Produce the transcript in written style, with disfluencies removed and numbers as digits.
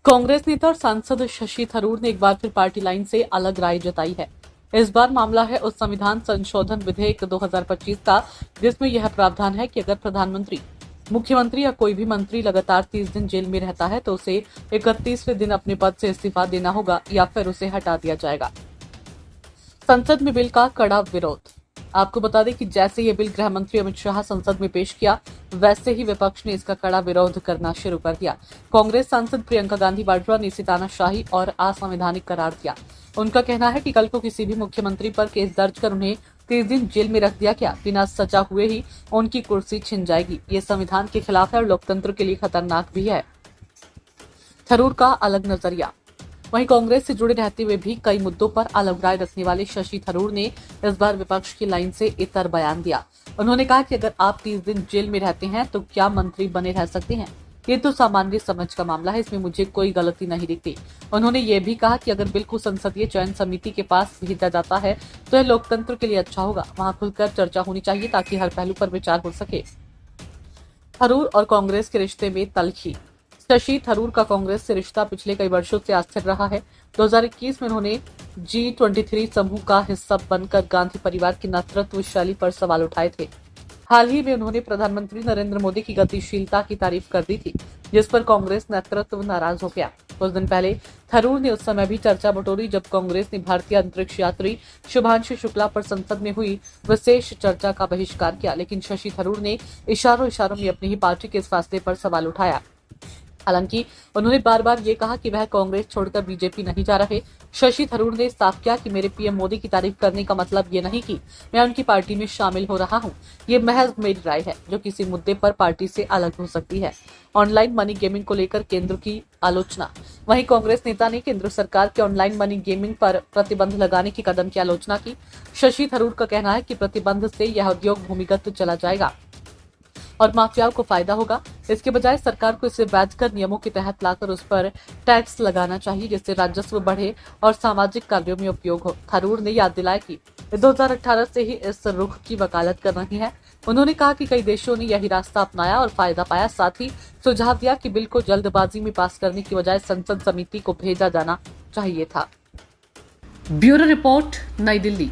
कांग्रेस नेता और सांसद शशि थरूर ने एक बार फिर पार्टी लाइन से अलग राय जताई है। इस बार मामला है उस संविधान संशोधन विधेयक 2025 का, जिसमें यह प्रावधान है कि अगर प्रधानमंत्री, मुख्यमंत्री या कोई भी मंत्री लगातार 30 दिन जेल में रहता है तो उसे 31वें दिन अपने पद से इस्तीफा देना होगा या फिर उसे हटा दिया जाएगा। संसद में बिल का कड़ा विरोध। आपको बता दें कि जैसे ये बिल गृह मंत्री अमित शाह संसद में पेश किया, वैसे ही विपक्ष ने इसका कड़ा विरोध करना शुरू कर दिया। कांग्रेस सांसद प्रियंका गांधी वाड्रा ने इसे तानाशाही और असंवैधानिक करार दिया। उनका कहना है कि कल को किसी भी मुख्यमंत्री पर केस दर्ज कर उन्हें 30 दिन जेल में रख दिया गया, बिना सजा हुए ही उनकी कुर्सी छिन जाएगी। ये संविधान के खिलाफ है और लोकतंत्र के लिए खतरनाक भी है। थरूर का अलग नजरिया। वहीं कांग्रेस से जुड़े रहते हुए भी कई मुद्दों पर अलग राय रखने वाले शशि थरूर ने इस बार विपक्ष की लाइन से इतर बयान दिया। उन्होंने कहा कि अगर आप 30 दिन जेल में रहते हैं तो क्या मंत्री बने रह सकते हैं? ये तो सामान्य समझ का मामला है, इसमें मुझे कोई गलती नहीं दिखती। उन्होंने ये भी कहा कि अगर बिल को संसदीय चयन समिति के पास भेजा जाता है तो यह लोकतंत्र के लिए अच्छा होगा। वहां खुलकर चर्चा होनी चाहिए ताकि हर पहलू पर विचार हो सके। थरूर और कांग्रेस के रिश्ते में तल्खी। शशि थरूर का कांग्रेस से रिश्ता पिछले कई वर्षों से अस्थिर रहा है। 2021 में उन्होंने G23 समूह का हिस्सा बनकर गांधी परिवार की नेतृत्व शैली पर सवाल उठाए थे। हाल ही में उन्होंने प्रधानमंत्री नरेंद्र मोदी की गतिशीलता की तारीफ कर दी थी, जिस पर कांग्रेस नेतृत्व नाराज हो गया। कुछ दिन पहले थरूर ने उस समय भी चर्चा बटोरी जब कांग्रेस ने भारतीय अंतरिक्ष यात्री शुभांशु शुक्ला पर संसद में हुई विशेष चर्चा का बहिष्कार किया, लेकिन शशि थरूर ने इशारों में अपनी ही पार्टी के इस फैसले पर सवाल उठाया। हालांकि उन्होंने बार बार ये कहा कि वह कांग्रेस छोड़कर बीजेपी नहीं जा रहे। शशि थरूर ने साफ किया कि मेरे पीएम मोदी की तारीफ करने का मतलब ये नहीं कि मैं उनकी पार्टी में शामिल हो रहा हूं। ये महज मेरी राय है जो किसी मुद्दे पर पार्टी से अलग हो सकती है। ऑनलाइन मनी गेमिंग को लेकर केंद्र की आलोचना। वहीं कांग्रेस नेता ने केंद्र सरकार के ऑनलाइन मनी गेमिंग पर प्रतिबंध लगाने के कदम की आलोचना की। शशि थरूर का कहना है कि प्रतिबंध से यह उद्योग भूमिगत चला जाएगा और माफियाओं को फायदा होगा। इसके बजाय सरकार को इसे वैध कर नियमों के तहत लाकर उस पर टैक्स लगाना चाहिए, जिससे राजस्व बढ़े और सामाजिक कार्यों में उपयोग हो। थरूर ने याद दिलाया कि 2018 से ही इस रुख की वकालत कर रही है। उन्होंने कहा कि कई देशों ने यही रास्ता अपनाया और फायदा पाया। साथ ही सुझाव दिया कि बिल को जल्दबाजी में पास करने की बजाय संसद समिति को भेजा जाना चाहिए था। ब्यूरो रिपोर्ट, नई दिल्ली।